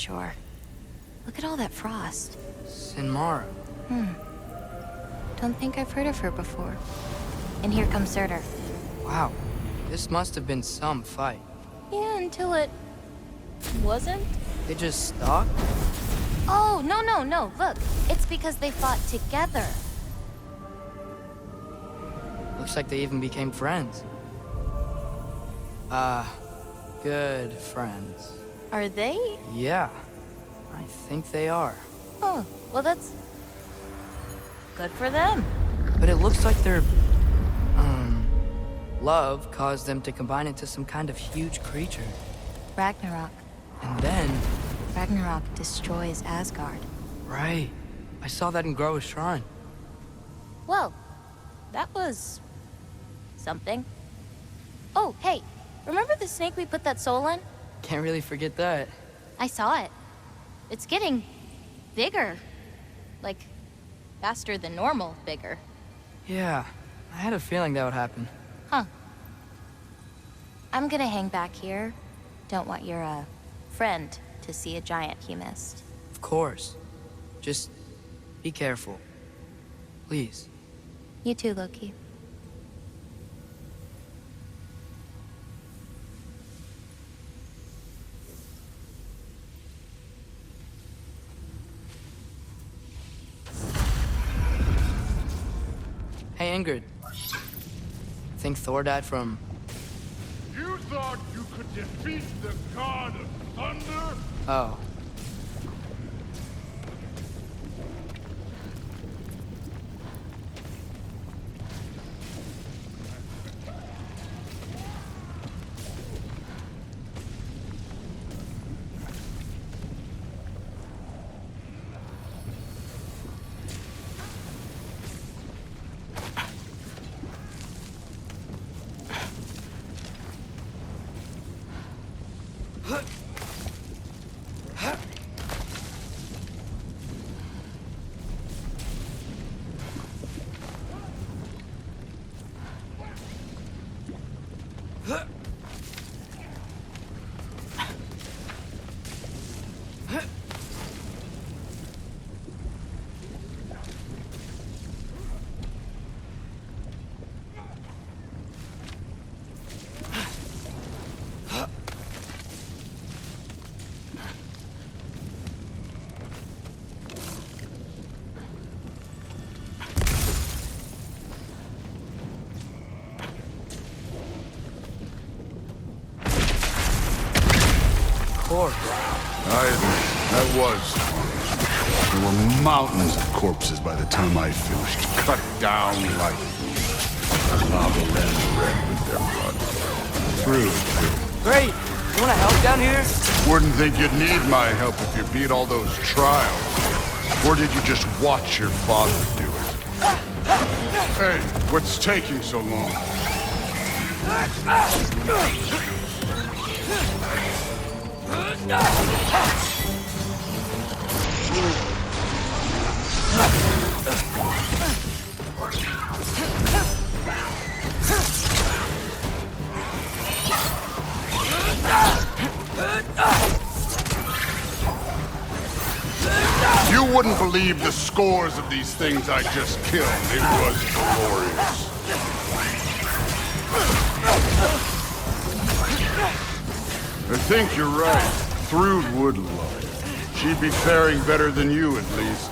sure. Look at all that frost. Sinmara. Don't think I've heard of her before. And here comes Surtur. Wow. This must have been some fight. Yeah, until it... wasn't? They just stopped? Oh, no. Look, it's because they fought together. Looks like they even became friends. Good friends. Are they? Yeah, I think they are. Oh, well that's... good for them. But it looks like their, love caused them to combine into some kind of huge creature. Ragnarok. And then... Ragnarok destroys Asgard. Right. I saw that in Groa's shrine. Well, that was... something. Oh, hey, remember the snake we put that soul in? Can't really forget that. I saw it. It's getting... bigger. Like, faster than normal bigger. Yeah, I had a feeling that would happen. Huh. I'm gonna hang back here. Don't want your, friend to see a giant he missed. Of course. Just be careful. Please. You too, Loki. Hey, Ingrid. Think Thor died from... You thought you could defeat the god of thunder? Oh. That was fun. There were mountains of corpses by the time I finished. Cut down like lava ran red with their blood. True. Great! You wanna help down here? Wouldn't think you'd need my help if you beat all those trials. Or did you just watch your father do it? Hey, what's taking so long? You wouldn't believe the scores of these things I just killed. It was glorious. I think you're right. Thrud would love it. She'd be faring better than you, at least.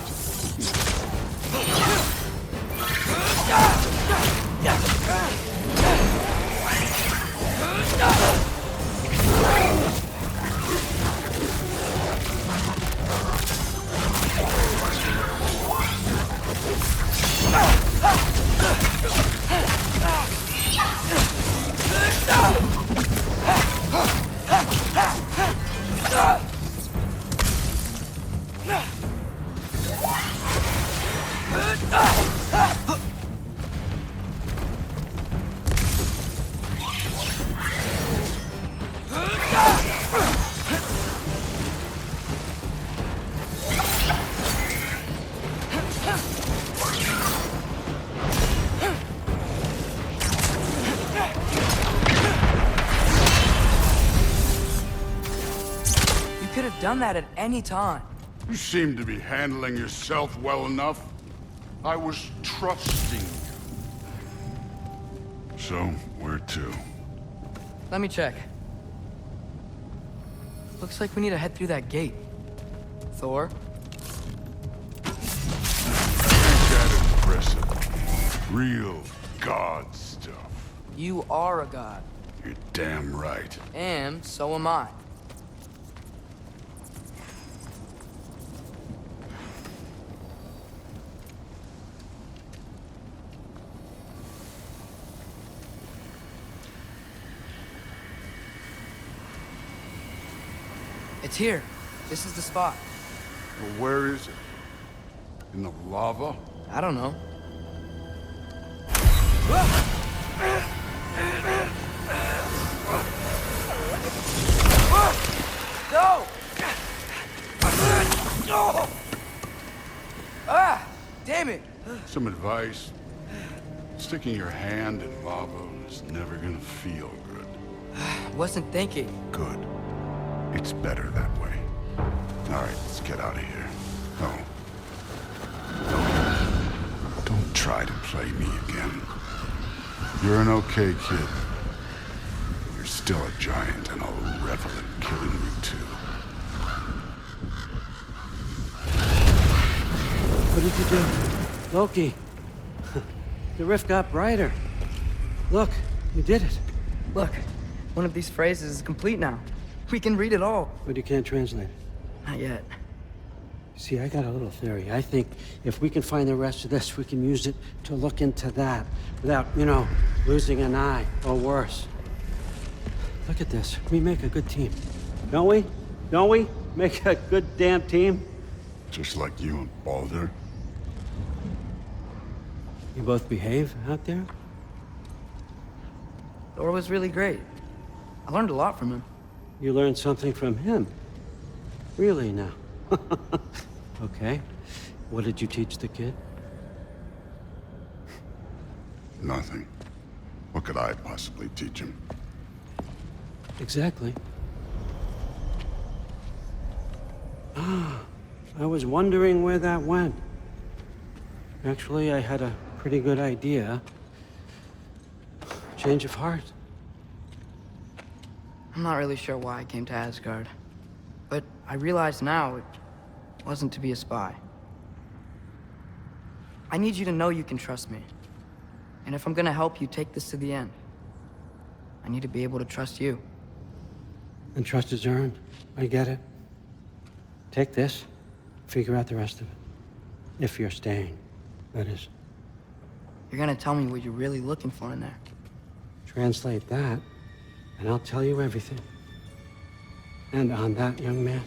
done that at any time. You seem to be handling yourself well enough. I was trusting you. So, where to? Let me check. Looks like we need to head through that gate. Thor? Ain't that impressive? Real god stuff. You are a god. You're damn right. And so am I. It's here. This is the spot. Well, where is it? In the lava? I don't know. No! Ah! Damn it! Some advice. Sticking your hand in lava is never gonna feel good. Wasn't thinking. Good. It's better that way. All right, let's get out of here. Oh. Don't try to play me again. You're an okay kid. You're still a giant, and I'll revel in killing you too. What did you do? Loki. The rift got brighter. Look, you did it. Look, one of these phrases is complete now. We can read it all. But you can't translate it. Not yet. See, I got a little theory. I think if we can find the rest of this, we can use it to look into that without, losing an eye or worse. Look at this. We make a good team. Don't we? Don't we? Make a good damn team? Just like you and Baldur. You both behave out there? Thor was really great. I learned a lot from him. You learned something from him? Really now? Okay. What did you teach the kid? Nothing. What could I possibly teach him? Exactly. I was wondering where that went. Actually, I had a pretty good idea. Change of heart. I'm not really sure why I came to Asgard. But I realize now it wasn't to be a spy. I need you to know you can trust me. And if I'm gonna help you take this to the end, I need to be able to trust you. And trust is earned. I get it. Take this, figure out the rest of it. If you're staying, that is. You're gonna tell me what you're really looking for in there. Translate that, and I'll tell you everything. And on that, young man,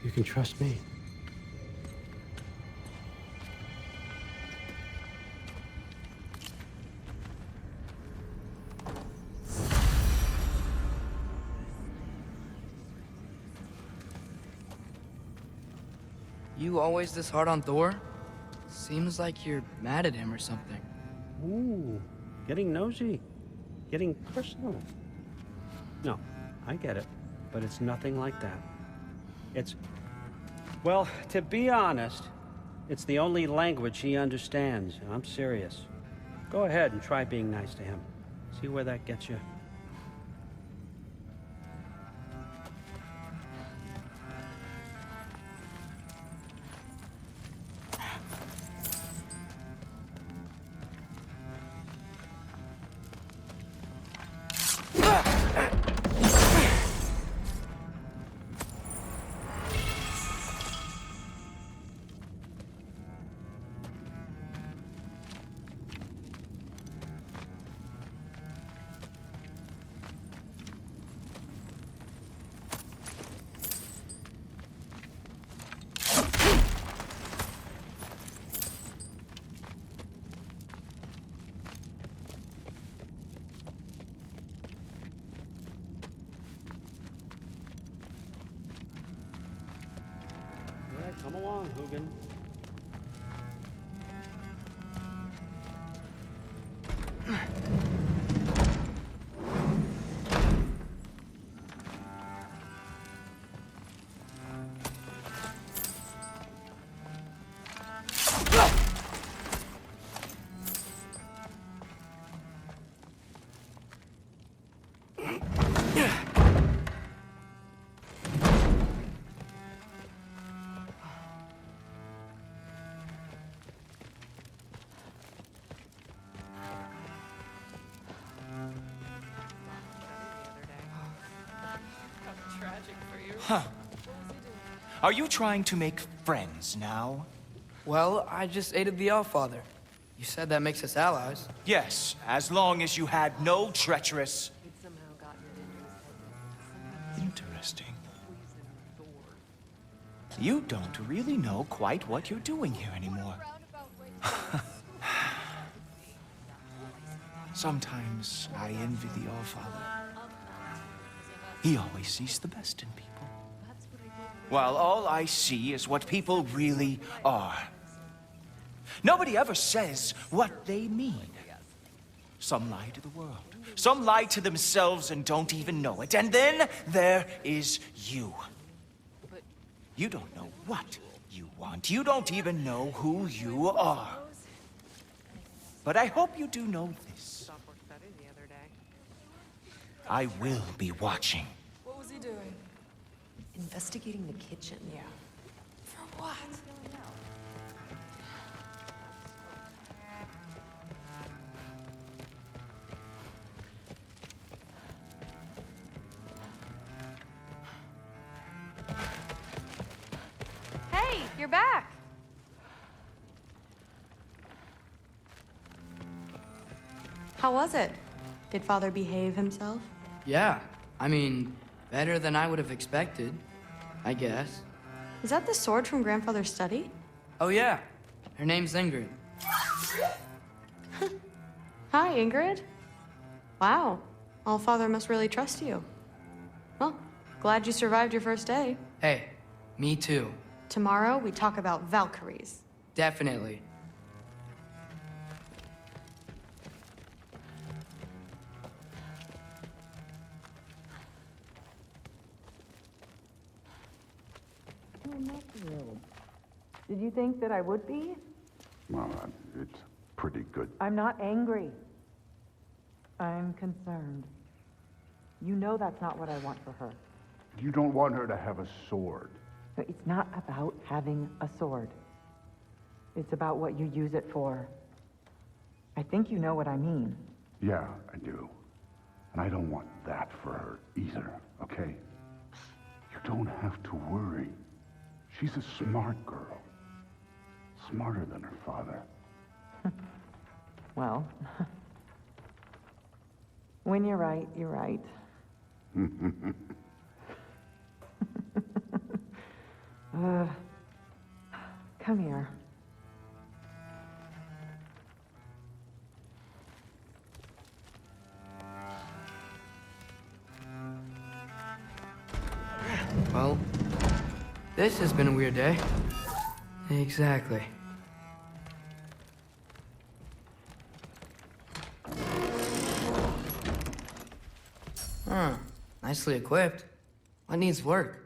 you can trust me. You always this hard on Thor? Seems like you're mad at him or something. Ooh, getting nosy. Getting personal. No, I get it. But it's nothing like that. It's... Well, to be honest, it's the only language he understands. And I'm serious. Go ahead and try being nice to him. See where that gets you. Come along, Hugin. Are you trying to make friends now? Well, I just aided the Allfather. You said that makes us allies. Yes, as long as you had no treacherous... Interesting. You don't really know quite what you're doing here anymore. Sometimes I envy the Allfather. He always sees the best in people. While all I see is what people really are. Nobody ever says what they mean. Some lie to the world. Some lie to themselves and don't even know it. And then there is you. You don't know what you want. You don't even know who you are. But I hope you do know this. I will be watching. What was he doing? Investigating the kitchen. Yeah. For what? Hey, you're back. How was it? Did Father behave himself? Yeah, I mean, better than I would have expected, I guess. Is that the sword from Grandfather's study? Oh yeah, her name's Ingrid. Hi, Ingrid. Wow, Allfather must really trust you. Well, glad you survived your first day. Hey, me too. Tomorrow, we talk about Valkyries. Definitely. Did you think that I would be? Well, it's pretty good. I'm not angry. I'm concerned. You know that's not what I want for her. You don't want her to have a sword. But it's not about having a sword. It's about what you use it for. I think you know what I mean. Yeah, I do. And I don't want that for her either, okay? You don't have to worry. She's a smart girl. Smarter than her father. Well, when you're right, you're right. Come here. Well, this has been a weird day. Exactly. Huh. Nicely equipped. What needs work?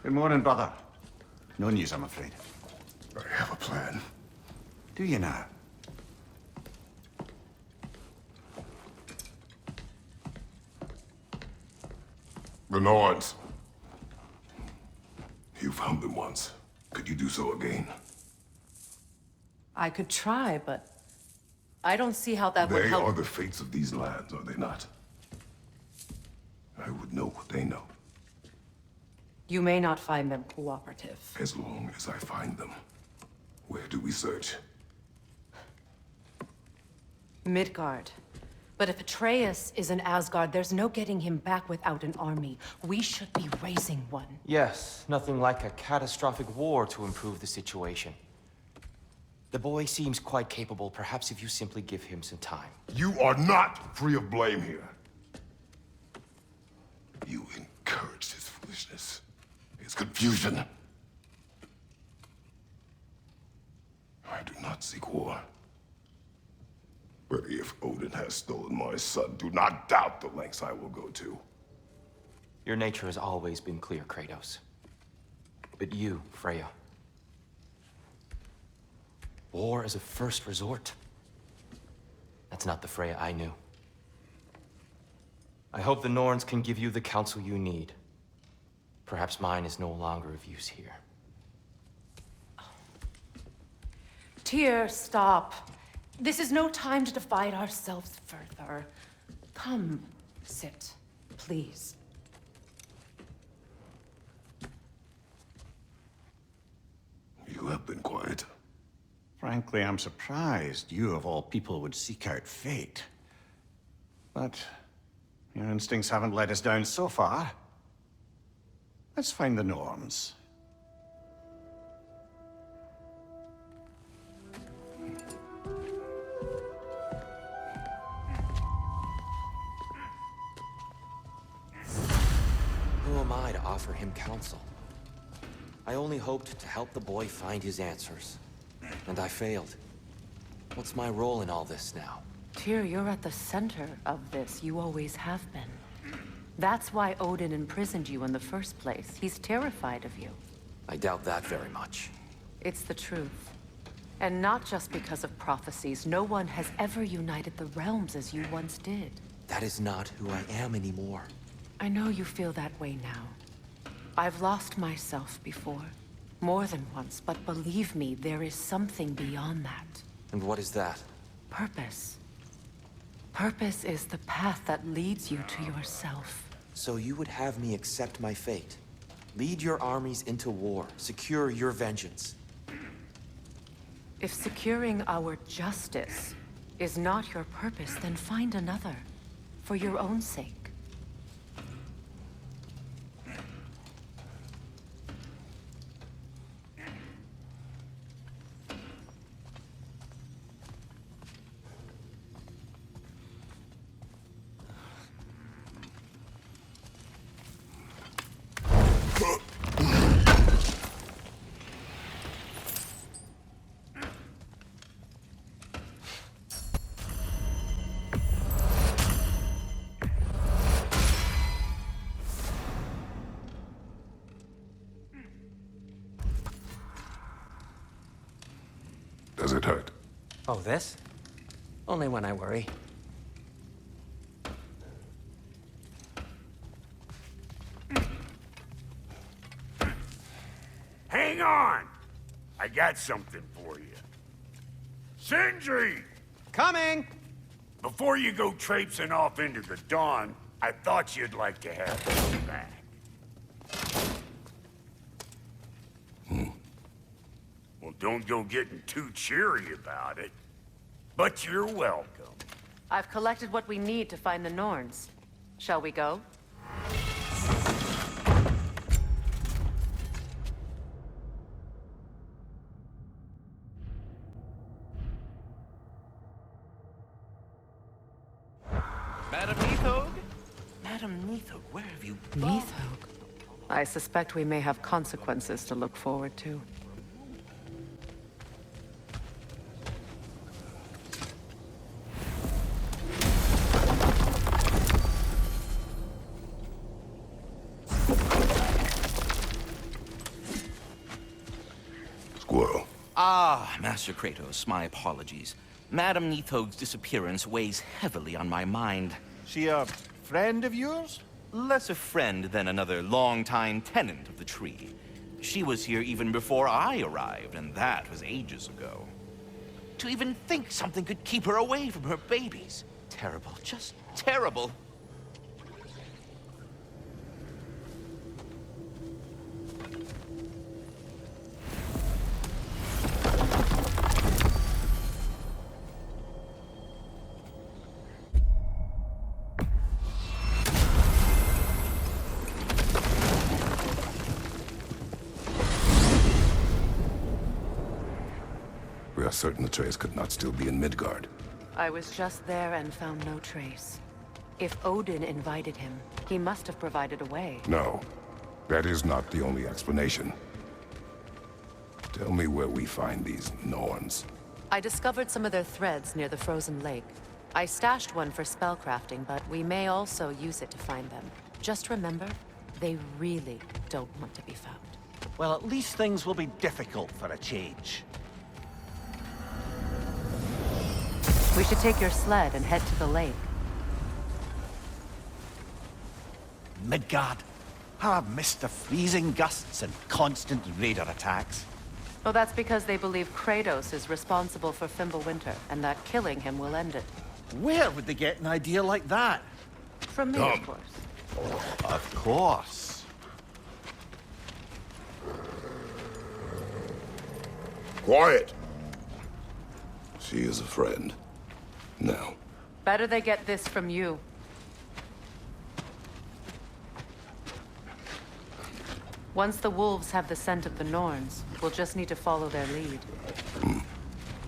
Good morning, brother. No news, I'm afraid. I have a plan. Do you now? The Norns. You found them once. Could you do so again? I could try, but I don't see how that would They help. are the fates of these lands, are they not? I would know what they know, You may not find them cooperative. as long as I find them. Where do we search? Midgard. But if Atreus is in Asgard, there's no getting him back without an army. We should be raising one. Yes, nothing like a catastrophic war to improve the situation. The boy seems quite capable. Perhaps if you simply give him some time. You are not free of blame here. You encouraged his foolishness, his confusion. I do not seek war. But if Odin has stolen my son, do not doubt the lengths I will go to. Your nature has always been clear, Kratos. But you, Freya. War is a first resort. That's not the Freya I knew. I hope the Norns can give you the counsel you need. Perhaps mine is no longer of use here. Tyr, stop. This is no time to divide ourselves further. Come, sit, please. You have been quiet. Frankly, I'm surprised you, of all people, would seek out fate. But your instincts haven't let us down so far. Let's find the Norns. Who am I to offer him counsel? I only hoped to help the boy find his answers. And I failed. What's my role in all this now? Tyr, you're at the center of this. You always have been. That's why Odin imprisoned you in the first place. He's terrified of you. I doubt that very much. It's the truth. And not just because of prophecies. No one has ever united the realms as you once did. That is not who I am anymore. I know you feel that way now. I've lost myself before. More than once, but believe me, there is something beyond that. And what is that? Purpose. Purpose is the path that leads you to yourself. So you would have me accept my fate? Lead your armies into war, secure your vengeance. If securing our justice is not your purpose, then find another. For your own sake. Does it hurt? Oh, this? Only when I worry. Hang on! I got something for you. Sindri! Coming! Before you go traipsing off into the dawn, I thought you'd like to have this back. Well, don't go getting too cheery about it. But you're welcome. I've collected what we need to find the Norns. Shall we go? Madam Neathog? Madam Neathog, where have you gone? Neathog. I suspect we may have consequences to look forward to. squirrel. Ah, Master Kratos, my apologies. Madame Nithog's disappearance weighs heavily on my mind. She a friend of yours? Less a friend than another longtime tenant of the tree. She was here even before I arrived, and that was ages ago. To even think something could keep her away from her babies. Terrible, just terrible. We are certain Atreus could not still be in Midgard. I was just there and found no trace. If Odin invited him, he must have provided a way. No, that is not the only explanation. Tell me where we find these Norns. I discovered some of their threads near the frozen lake. I stashed one for spellcrafting, but we may also use it to find them. Just remember, they really don't want to be found. Well, at least things will be difficult for a change. We should take your sled and head to the lake. Midgard. How I've missed the freezing gusts and constant raider attacks. Oh, that's because they believe Kratos is responsible for Fimbulwinter, and that killing him will end it. Where would they get an idea like that? From me, of course. Of course. Quiet! She is a friend. Now. Better they get this from you. Once the wolves have the scent of the Norns, we'll just need to follow their lead.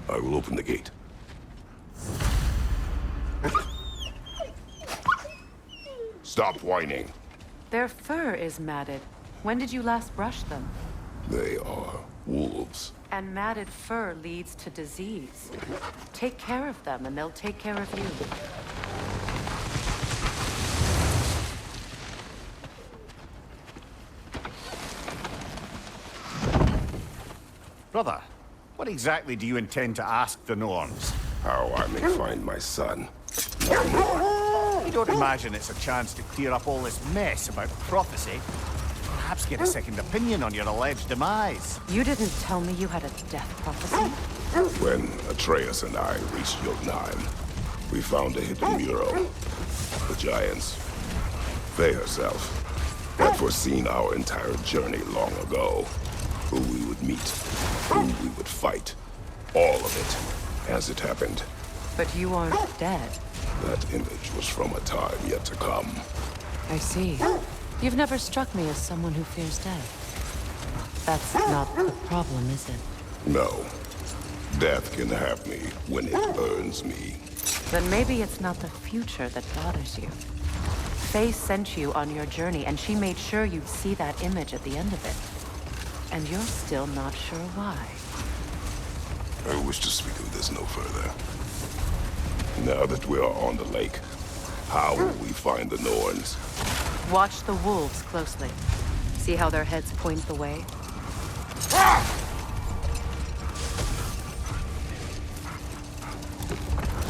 I will open the gate. Stop whining. Their fur is matted. When did you last brush them? They are wolves. And matted fur leads to disease. Take care of them, and they'll take care of you. Brother, what exactly do you intend to ask the Norns? How I may find my son. You don't imagine it's a chance to clear up all this mess about prophecy? Perhaps get a second opinion on your alleged demise. You didn't tell me you had a death prophecy? When Atreus and I reached Jotunheim, we found a hidden mural. The giants, they herself, had foreseen our entire journey long ago. Who we would meet, who we would fight. All of it, as it happened. But you aren't dead. That image was from a time yet to come. I see. You've never struck me as someone who fears death. That's not the problem, is it? No. Death can have me when it burns me. Then maybe it's not the future that bothers you. Faye sent you on your journey, and she made sure you'd see that image at the end of it. And you're still not sure why. I wish to speak of this no further. Now that we are on the lake, how will we find the Norns? Watch the wolves closely. See how their heads point the way?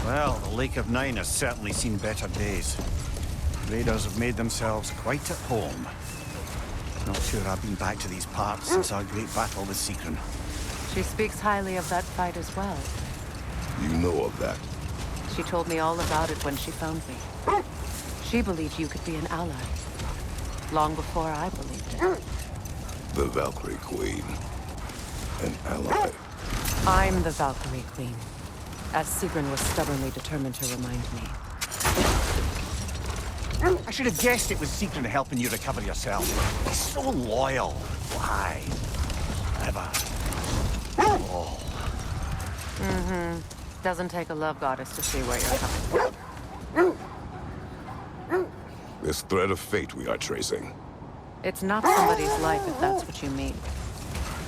Well, the Lake of Nine has certainly seen better days. Raiders have made themselves quite at home. Not sure I've been back to these parts since our great battle with Sigrun. She speaks highly of that fight as well. You know of that? She told me all about it when she found me. She believed you could be an ally. Long before I believed it. The Valkyrie Queen. An ally. I'm the Valkyrie Queen. As Sigrun was stubbornly determined to remind me. I should have guessed it was Sigrun helping you recover yourself. He's so loyal. Why? Ever. Oh. Mm-hmm. Doesn't take a love goddess to see where you're coming from. This thread of fate we are tracing. It's not somebody's life, if that's what you mean.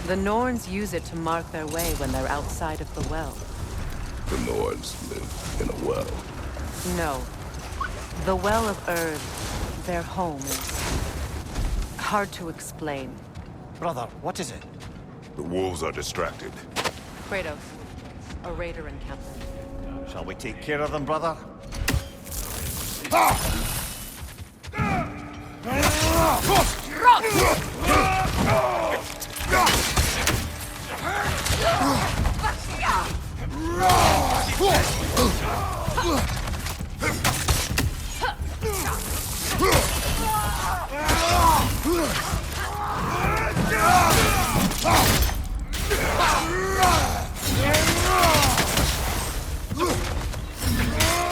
The Norns use it to mark their way when they're outside of the well. The Norns live in a well. No. The Well of Earth, their home, is hard to explain. Brother, what is it? The wolves are distracted. Kratos, a raider encampment. Shall we take care of them, brother?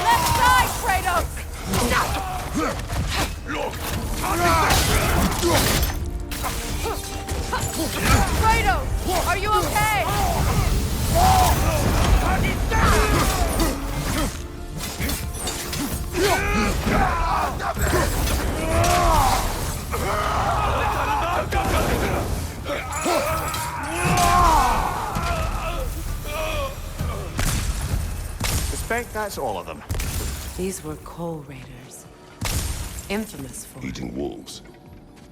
Left side, Kratos! Kratos, are you okay? Suspect that's all of them. These were coal raiders. Infamous for... Eating wolves.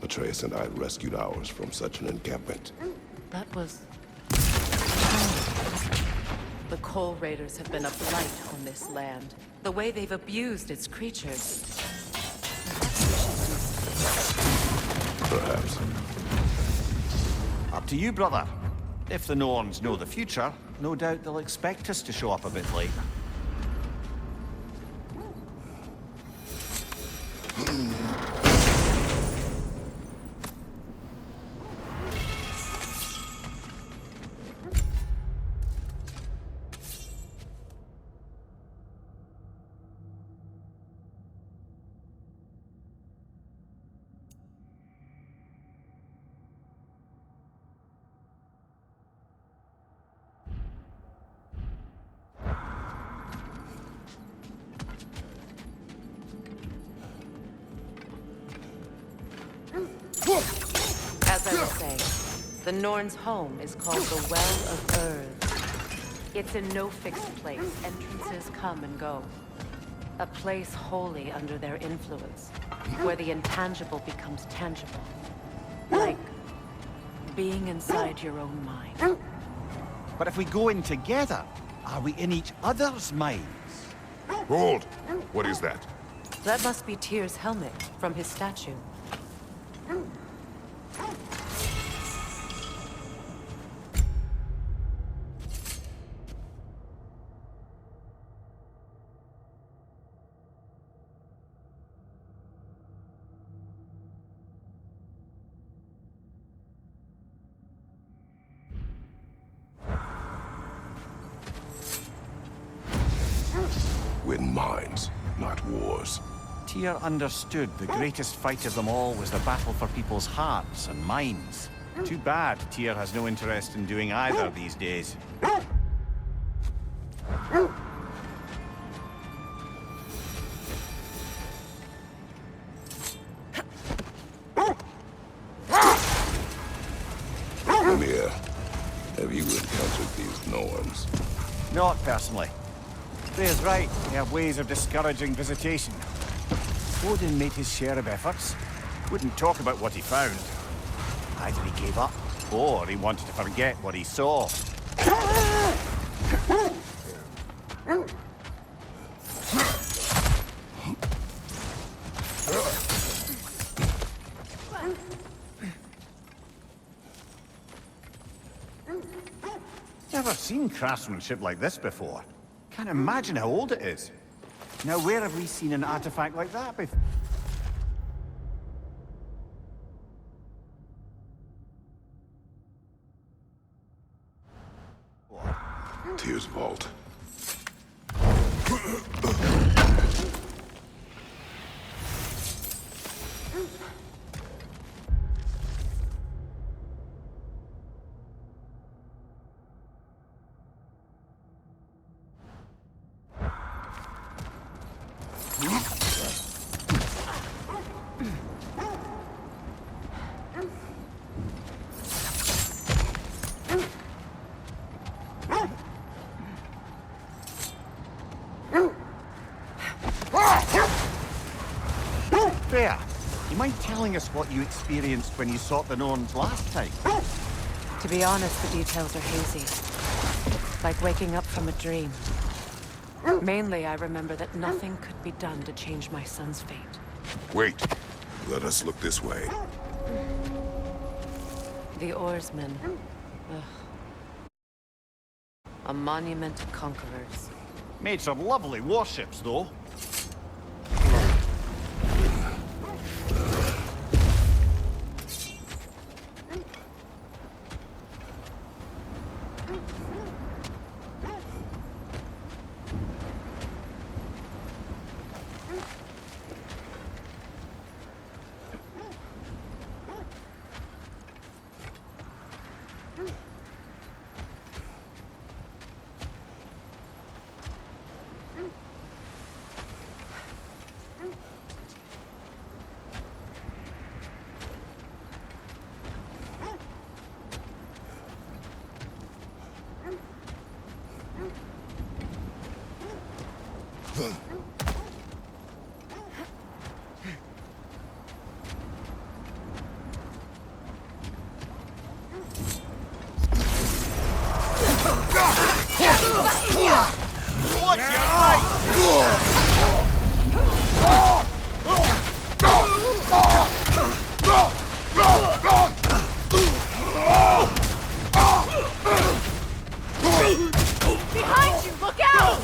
Atreus and I rescued ours from such an encampment. That was... The coal raiders have been a blight on this land. The way they've abused its creatures. Perhaps. Up to you, brother. If the Norns know the future, no doubt they'll expect us to show up a bit late. As I was saying, the Norns' home is called the Well of Earth. It's in no fixed place. Entrances come and go. A place wholly under their influence, where the intangible becomes tangible. Like being inside your own mind. But if we go in together, are we in each other's minds? Hold! What is that? That must be Tyr's helmet from his statue. Win minds, not wars. Tyr understood the greatest fight of them all was the battle for people's hearts and minds. Too bad Tyr has no interest in doing either these days. Mimir, have you encountered these Norns? Not personally. Freya's right, they have ways of discouraging visitation. Odin made his share of efforts. Wouldn't talk about what he found. Either he gave up, or he wanted to forget what he saw. Never seen craftsmanship like this before. Can't imagine how old it is. Now, where have we seen an artifact like that before? Tyr's vault. Freya, you mind telling us what you experienced when you sought the Norns last time? To be honest, the details are hazy. Like waking up from a dream. Mainly, I remember that nothing could be done to change my son's fate. Wait. Let us look this way. The oarsmen. Ugh. A monument to conquerors. Made some lovely warships, though. Behind you! Look out!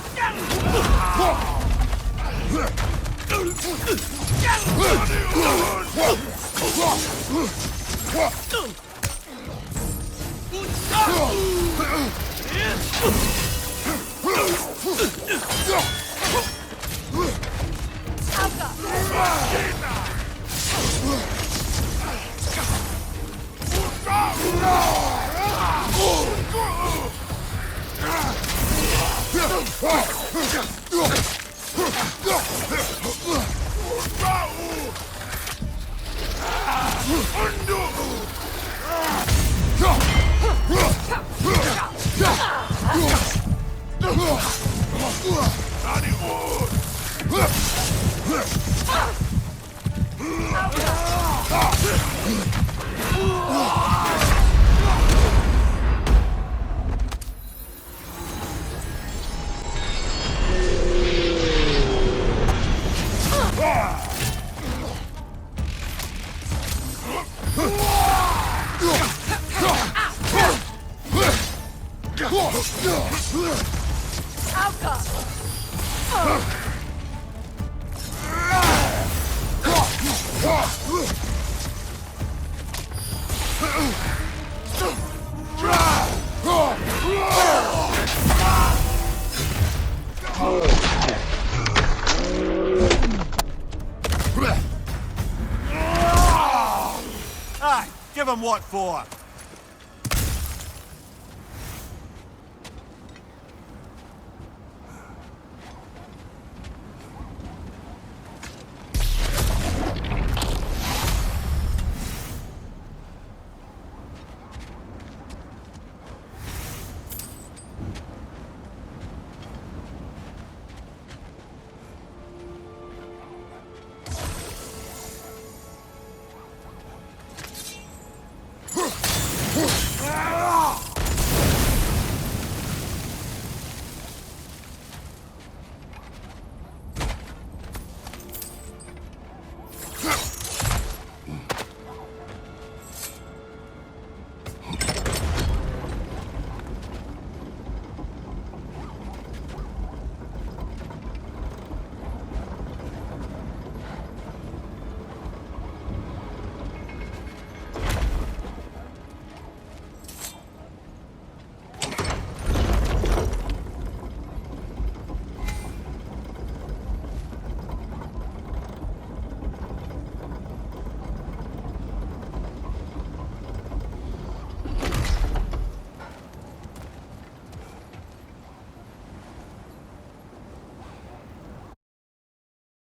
Aye, give him what for.